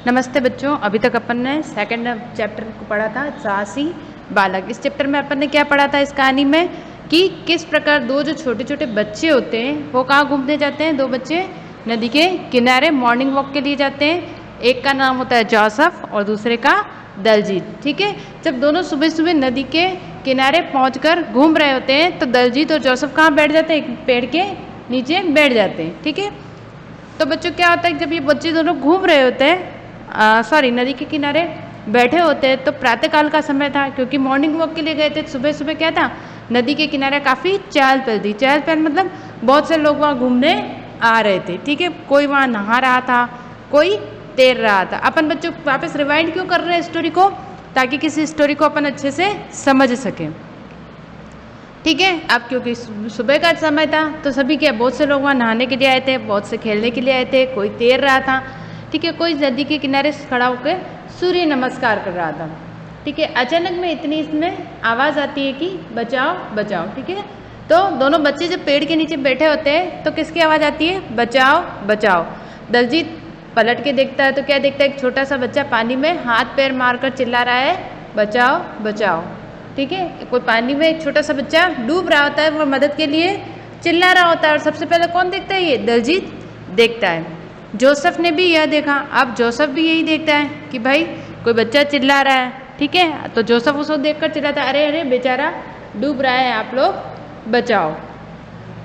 नमस्ते बच्चों, अभी तक अपन ने सेकंड चैप्टर को पढ़ा था साहसी बालक। इस चैप्टर में अपन ने क्या पढ़ा था इस कहानी में कि किस प्रकार दो जो छोटे छोटे बच्चे होते हैं वो कहाँ घूमने जाते हैं। दो बच्चे नदी के किनारे मॉर्निंग वॉक के लिए जाते हैं। एक का नाम होता है जोसेफ और दूसरे का दलजीत। ठीक है, जब दोनों सुबह सुबह नदी के किनारे पहुंचकर घूम रहे होते हैं तो दलजीत और जोसेफ कहाँ बैठ जाते हैं, एक पेड़ के नीचे बैठ जाते हैं। ठीक है, तो बच्चों क्या होता है जब ये बच्चे दोनों घूम रहे होते हैं नदी के किनारे बैठे होते हैं तो प्रातःकाल का समय था, क्योंकि मॉर्निंग वॉक के लिए गए थे। सुबह सुबह क्या था, नदी के किनारे काफ़ी चहल पहल थी। चहल पहल मतलब बहुत से लोग वहाँ घूमने आ रहे थे। ठीक है, कोई वहाँ नहा रहा था, कोई तैर रहा था। अपन बच्चों वापस रिवाइंड क्यों कर रहे हैं स्टोरी को, ताकि किसी स्टोरी को अपन अच्छे से समझ सकें। ठीक है, अब क्योंकि सुबह का समय था तो सभी क्या, बहुत से लोग वहाँ नहाने के लिए आए थे, बहुत से खेलने के लिए आए थे, कोई तैर रहा था। ठीक है, कोई नदी के किनारे खड़ा होकर सूर्य नमस्कार कर रहा था। ठीक है, अचानक में इतनी इसमें आवाज़ आती है कि बचाओ बचाओ। ठीक है, तो दोनों बच्चे जब पेड़ के नीचे बैठे होते हैं तो किसकी आवाज़ आती है, बचाओ बचाओ। दलजीत पलट के देखता है तो क्या देखता है, एक छोटा सा बच्चा पानी में हाथ पैर मारकर चिल्ला रहा है, बचाओ बचाओ। ठीक है, कोई पानी में एक छोटा सा बच्चा डूब रहा होता है, वो मदद के लिए चिल्ला रहा होता है। और सबसे पहले कौन देखता है, ये दलजीत देखता है। जोसेफ ने भी यह देखा। अब जोसेफ भी यही देखता है कि भाई कोई बच्चा चिल्ला रहा है। ठीक है, तो जोसेफ उसको देखकर चिल्लाता है, अरे अरे बेचारा डूब रहा है, आप लोग बचाओ।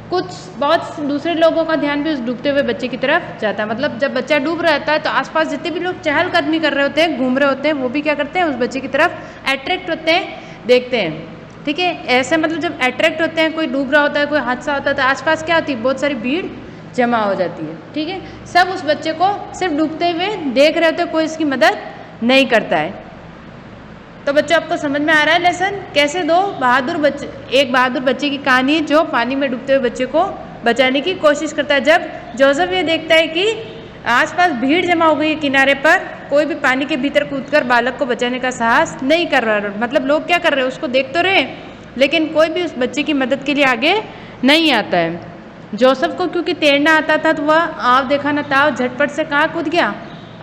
कुछ बहुत दूसरे लोगों का ध्यान भी उस डूबते हुए बच्चे की तरफ जाता है। मतलब जब बच्चा डूब रहा होता है तो आसपास जितने भी लोग चहलकदमी कर रहे होते हैं, घूम रहे होते हैं, वो भी क्या करते हैं, उस बच्चे की तरफ अट्रैक्ट होते हैं, देखते हैं। ठीक है, ऐसे मतलब जब अट्रैक्ट होते हैं, कोई डूब रहा होता है, कोई हादसा होता है तो आसपास क्या होती है, बहुत सारी भीड़ जमा हो जाती है। ठीक है, सब उस बच्चे को सिर्फ डूबते हुए देख रहे होते हैं, कोई इसकी मदद नहीं करता है। तो बच्चों आपको समझ में आ रहा है लेसन, कैसे दो बहादुर बच्चे, एक बहादुर बच्चे की कहानी जो पानी में डूबते हुए बच्चे को बचाने की कोशिश करता है। जब जोसेफ ये देखता है कि आसपास भीड़ जमा हो गई है किनारे पर, कोई भी पानी के भीतर कूदकर बालक को बचाने का साहस नहीं कर रहा। मतलब लोग क्या कर रहे हैं, उसको देख तो रहे लेकिन कोई भी उस बच्चे की मदद के लिए आगे नहीं आता है। जोसेफ को क्योंकि तैरना आता था तो वह आव देखा न ताव झटपट से कहाँ कूद गया,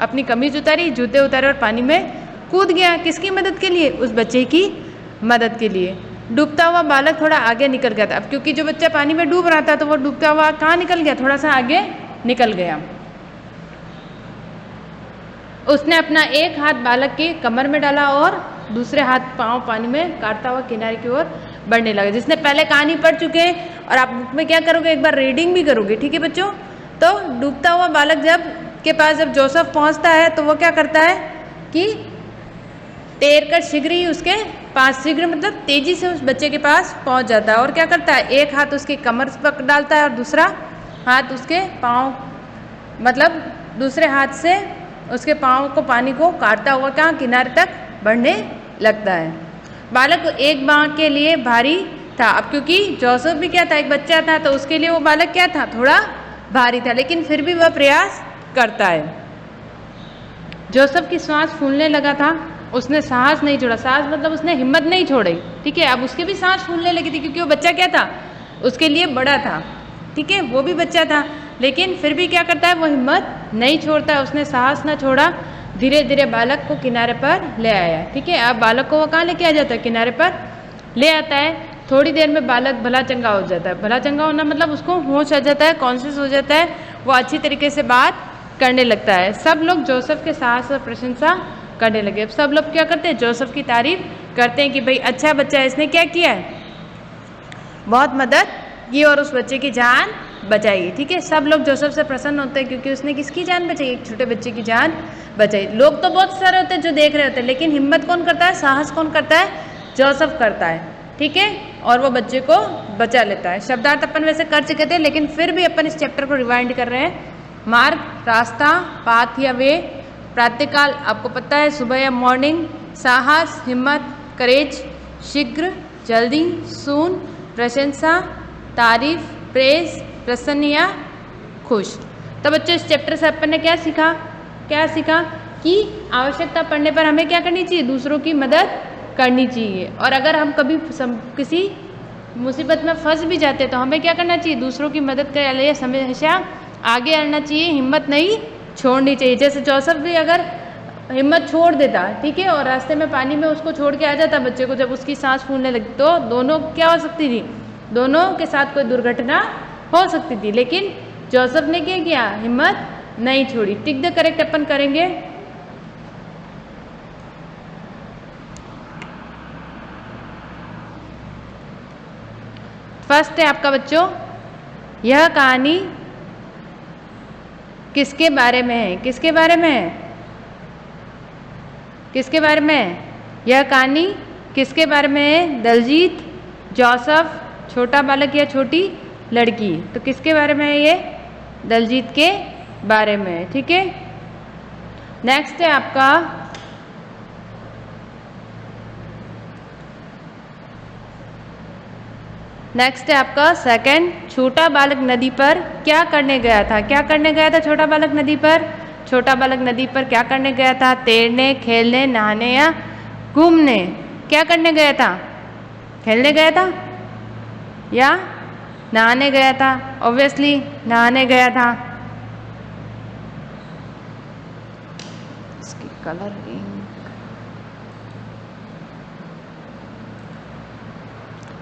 अपनी कमीज उतारी, जूते उतारे और पानी में कूद गया। किसकी मदद के लिए, उस बच्चे की मदद के लिए। डूबता हुआ बालक थोड़ा आगे निकल गया था। अब क्योंकि जो बच्चा पानी में डूब रहा था तो वो डूबता हुआ कहाँ निकल गया, थोड़ा सा आगे निकल गया। उसने अपना एक हाथ बालक के कमर में डाला और दूसरे हाथ पांव पानी में काटता हुआ किनारे की ओर बढ़ने लगा। जिसने पहले कहानी पढ़ चुके हैं और आप बुक में क्या करोगे, एक बार रीडिंग भी करोगे। ठीक है बच्चों, तो डूबता हुआ बालक जब के पास जब जोसेफ पहुंचता है तो वो क्या करता है कि तैर कर शीघ्र ही उसके पास, शीघ्र मतलब तेजी से उस बच्चे के पास पहुंच जाता है। और क्या करता है, एक हाथ उसकी कमर पर डालता है और दूसरा हाथ उसके पाँव, मतलब दूसरे हाथ से उसके पाँव को पानी को काटता हुआ कहाँ, किनारे तक बढ़ने लगता है। बालक एक बाँ के लिए भारी था। अब क्योंकि जोसेफ भी क्या था, एक बच्चा था, तो उसके लिए वो बालक क्या था, थोड़ा भारी था, लेकिन फिर भी वह प्रयास करता है। जोसेफ की सांस फूलने लगा था, उसने साहस नहीं छोड़ा। साहस मतलब उसने हिम्मत नहीं छोड़ी। ठीक है, अब उसके भी सांस फूलने लगी थी क्योंकि वो बच्चा क्या था, उसके लिए बड़ा था। ठीक है, वो भी बच्चा था, लेकिन फिर भी क्या करता है, वो हिम्मत नहीं छोड़ता है, उसने साहस ना छोड़ा। धीरे धीरे बालक को किनारे पर ले आया। ठीक है, अब बालक को वो कहाँ लेके आ जाता है, किनारे पर ले आता है। थोड़ी देर में बालक भला चंगा हो जाता है। भला चंगा होना मतलब उसको होश आ जाता है, कॉन्शियस हो जाता है, वो अच्छी तरीके से बात करने लगता है। सब लोग जोसेफ के साहस और प्रशंसा करने लगे। अब सब लोग क्या करते हैं, जोसेफ की तारीफ करते हैं कि भाई अच्छा बच्चा है, इसने क्या किया है, बहुत मदद की और उस बच्चे की जान बचाई। ठीक है, सब लोग जोसेफ से प्रसन्न होते हैं क्योंकि उसने किसकी जान बचाई, एक छोटे बच्चे की जान बचाई। लोग तो बहुत सारे होते हैं जो देख रहे होते हैं, लेकिन हिम्मत कौन करता है, साहस कौन करता है, जोसेफ करता है। ठीक है, और वो बच्चे को बचा लेता है। शब्दार्थ अपन वैसे कर चुके थे, लेकिन फिर भी अपन इस चैप्टर को रिवाइंड कर रहे हैं। मार्ग, रास्ता, पाथ या वे, प्रातःकाल आपको पता है, सुबह या मॉर्निंग, साहस, हिम्मत, करेज, शीघ्र, जल्दी, सून, प्रशंसा, तारीफ, प्रेज, प्रसन्न या खुश। तो बच्चों इस चैप्टर से अपन ने क्या सीखा, कि आवश्यकता पड़ने पर हमें क्या करनी चाहिए, दूसरों की मदद करनी चाहिए। और अगर हम कभी किसी मुसीबत में फंस भी जाते तो हमें क्या करना चाहिए, दूसरों की मदद के लिए हमेशा आगे आना चाहिए, हिम्मत नहीं छोड़नी चाहिए। जैसे जोसेफ भी अगर हिम्मत छोड़ देता, ठीक है, और रास्ते में पानी में उसको छोड़ के आ जाता बच्चे को, जब उसकी सांस फूलने लगती तो दोनों क्या हो सकती थी, दोनों के साथ कोई दुर्घटना हो सकती थी। लेकिन जोसेफ ने क्या किया, हिम्मत नहीं छोड़ी। टिक द करेक्ट अपन करेंगे। फर्स्ट है आपका बच्चों, यह कहानी किसके बारे में है, किसके बारे में है, किसके बारे में है, यह कहानी किसके बारे में है, दलजीत, जोसेफ, छोटा बालक या छोटी लड़की। तो किसके बारे में है ये, दलजीत के बारे में है, ठीक है। नेक्स्ट है आपका सेकंड, छोटा बालक नदी पर क्या करने गया था, क्या करने गया था छोटा बालक नदी पर, छोटा बालक नदी पर क्या करने गया था, तैरने, खेलने, नहाने या घूमने। क्या करने गया था, खेलने गया था या नहाने गया था, ऑब्वियसली नहाने गया था। इसकी कलरिंग,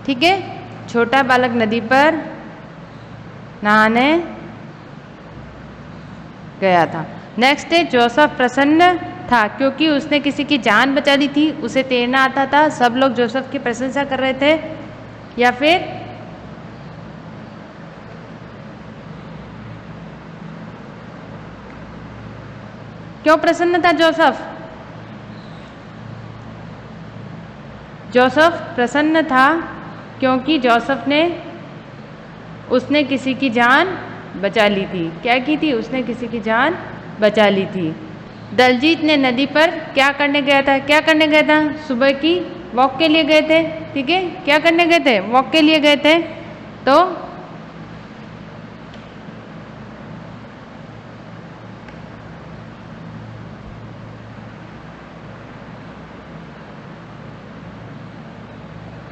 ठीक है, छोटा बालक नदी पर नहाने गया था। नेक्स्ट है, जोसेफ प्रसन्न था क्योंकि उसने किसी की जान बचा ली थी, उसे तैरना आता था, सब लोग जोसेफ की प्रशंसा कर रहे थे, या फिर क्यों प्रसन्न था जोसेफ, जोसेफ प्रसन्न था क्योंकि जोसेफ ने, उसने किसी की जान बचा ली थी। क्या की थी, उसने किसी की जान बचा ली थी। दलजीत ने नदी पर क्या करने गया था, क्या करने गया था, सुबह की वॉक के लिए गए थे, ठीक है, क्या करने गए थे, वॉक के लिए गए थे। तो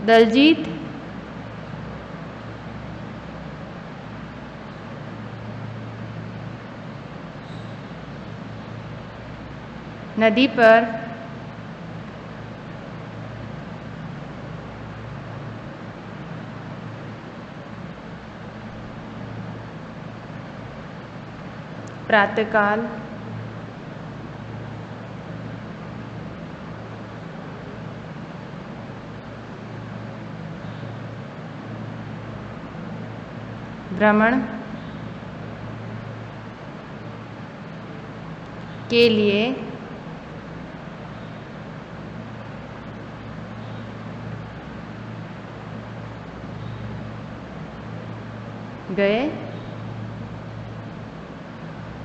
दलजीत नदी पर प्रातःकाल भ्रमण के लिए गए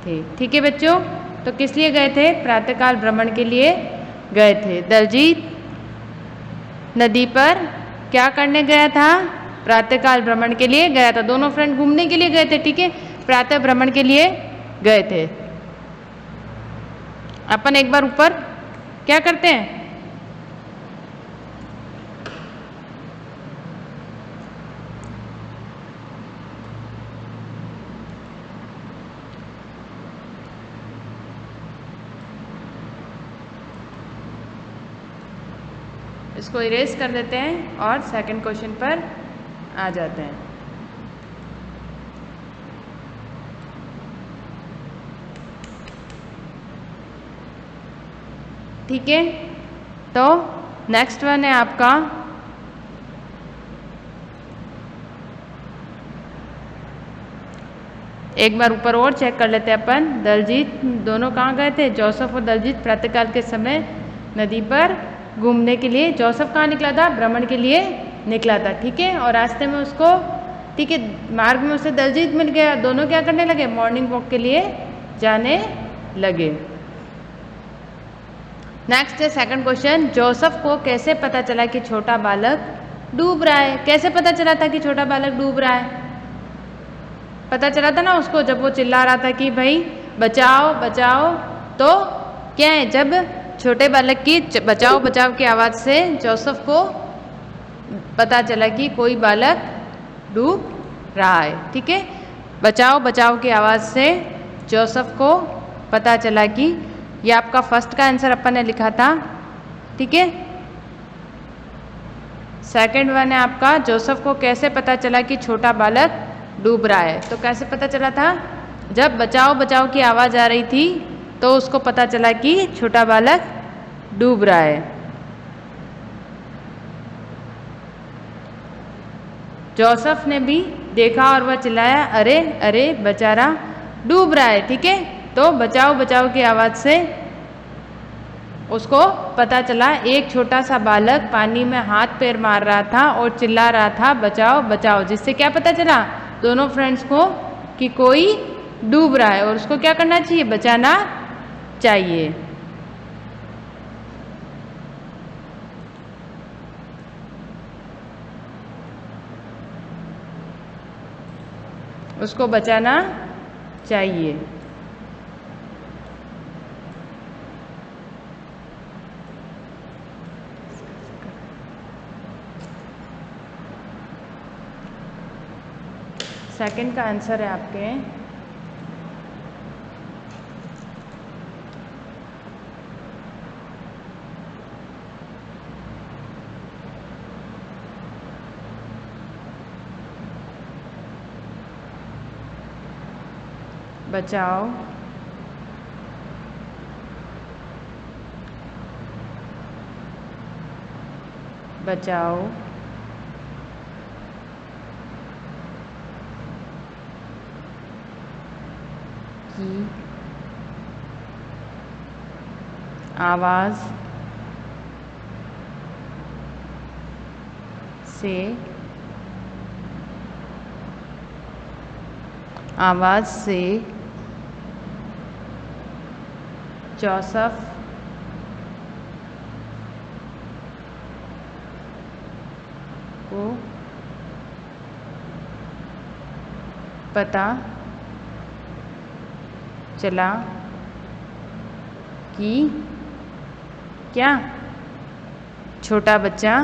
थे, ठीक है बच्चों। तो किस लिए गए थे, प्रातःकाल भ्रमण के लिए गए थे। दलजीत नदी पर क्या करने गया था, प्रातःकाल भ्रमण के लिए गया था। दोनों फ्रेंड घूमने के लिए गए थे, ठीक है, प्रातः भ्रमण के लिए गए थे। अपन एक बार ऊपर क्या करते हैं, इसको इरेज कर देते हैं और सेकंड क्वेश्चन पर आ जाते हैं। ठीक है, तो नेक्स्ट वन है आपका एक बार ऊपर और चेक कर लेते हैं अपन। दलजीत दोनों कहाँ गए थे, जोसेफ और दलजीत प्रातःकाल के समय नदी पर घूमने के लिए। जोसेफ कहाँ निकला था, भ्रमण के लिए निकला था, ठीक है, और रास्ते में उसको, ठीक है, मार्ग में उसे दलजीत मिल गया। दोनों क्या करने लगे, मॉर्निंग वॉक के लिए जाने लगे। नेक्स्ट है सेकंड क्वेश्चन, जोसेफ को कैसे पता चला कि छोटा बालक डूब रहा है। कैसे पता चला था कि छोटा बालक डूब रहा है, पता चला था ना उसको जब वो चिल्ला रहा था कि भाई बचाओ बचाओ। तो क्या है, जब छोटे बालक की बचाओ बचाओ की आवाज़ से जोसेफ को पता चला कि कोई बालक डूब रहा है, ठीक है। बचाओ बचाओ की आवाज़ से जोसेफ को पता चला कि ये आपका फर्स्ट का आंसर अपन ने लिखा था, ठीक है। सेकंड वन है आपका, जोसेफ को कैसे पता चला कि छोटा बालक डूब रहा है? तो कैसे पता चला था? जब बचाओ बचाओ की आवाज़ आ रही थी तो उसको पता चला कि छोटा बालक डूब रहा है। जोसेफ ने भी देखा और वह चिल्लाया, अरे अरे बेचारा डूब रहा है, ठीक है। तो बचाओ बचाओ की आवाज़ से उसको पता चला एक छोटा सा बालक पानी में हाथ पैर मार रहा था और चिल्ला रहा था बचाओ बचाओ, जिससे क्या पता चला दोनों फ्रेंड्स को कि कोई डूब रहा है और उसको क्या करना चाहिए? बचाना चाहिए। उसको बचाना चाहिए। सेकंड का आंसर है आपके बचाओ बचाओ की आवाज़ से जोसेफ को पता चला कि क्या छोटा बच्चा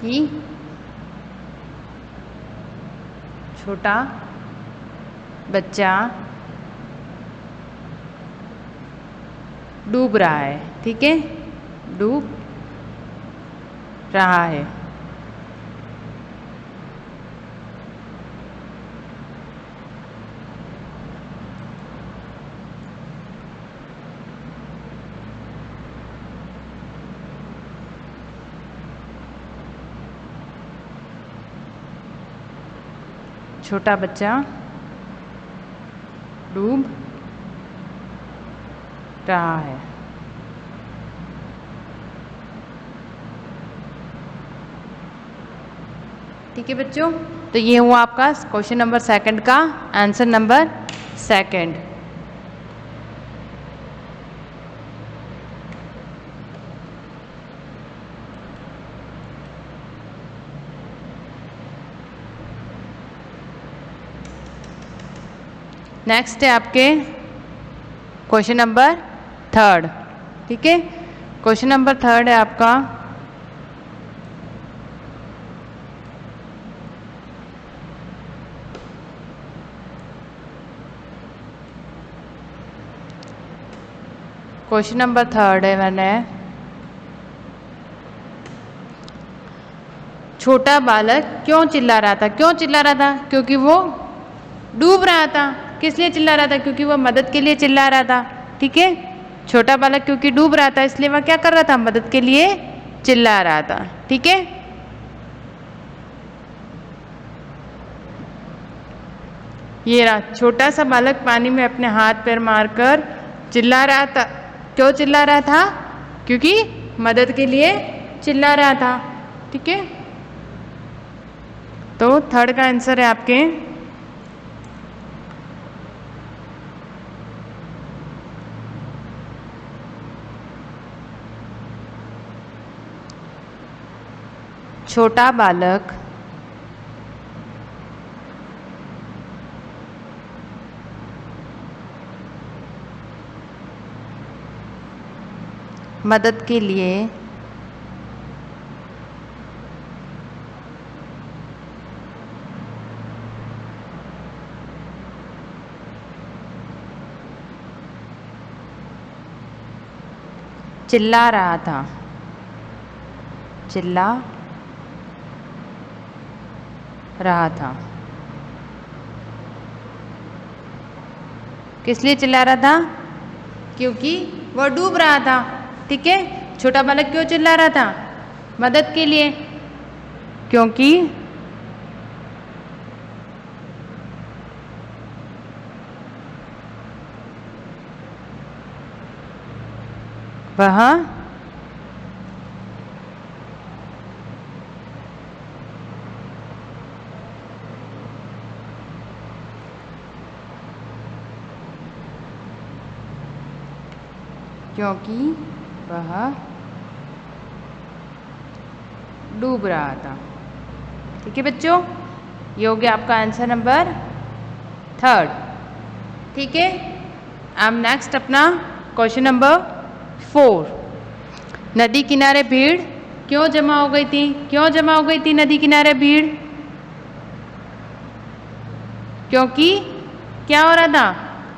कि छोटा बच्चा डूब रहा है, ठीक है, डूब रहा है। छोटा बच्चा डूब रहा है। ठीक है बच्चों, तो ये हुआ आपका क्वेश्चन नंबर सेकंड का आंसर नंबर सेकंड। नेक्स्ट है आपके क्वेश्चन नंबर थर्ड, ठीक है। क्वेश्चन नंबर थर्ड है आपका क्वेश्चन नंबर थर्ड है मैंने छोटा बालक क्यों चिल्ला रहा था? क्यों चिल्ला रहा था? क्योंकि वो डूब रहा था। किस लिए चिल्ला रहा था? क्योंकि वो मदद के लिए चिल्ला रहा था, ठीक है। छोटा बालक क्योंकि डूब रहा था इसलिए वह क्या कर रहा था? मदद के लिए चिल्ला रहा था, ठीक है। ये रहा छोटा सा बालक पानी में अपने हाथ पैर मारकर चिल्ला रहा था। क्यों चिल्ला रहा था? क्योंकि मदद के लिए चिल्ला रहा था, ठीक है। तो थर्ड का आंसर है आपके छोटा बालक मदद के लिए चिल्ला रहा था, चिल्ला रहा था। किस लिए चिल्ला रहा था? क्योंकि वो डूब रहा था। ठीक है, छोटा बालक क्यों चिल्ला रहा था? मदद के लिए, क्योंकि वह क्योंकि वह डूब रहा था। ठीक है बच्चों, ये हो गया आपका आंसर नंबर 3। ठीक है, अब नेक्स्ट अपना क्वेश्चन नंबर 4। नदी किनारे भीड़ क्यों जमा हो गई थी? क्यों जमा हो गई थी नदी किनारे भीड़? क्योंकि क्या हो रहा था?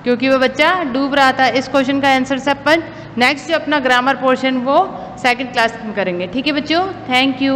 क्योंकि वो बच्चा डूब रहा था। इस क्वेश्चन का आंसर से अपन नेक्स्ट जो अपना ग्रामर पोर्शन वो सेकंड क्लास में करेंगे। ठीक है बच्चों, थैंक यू।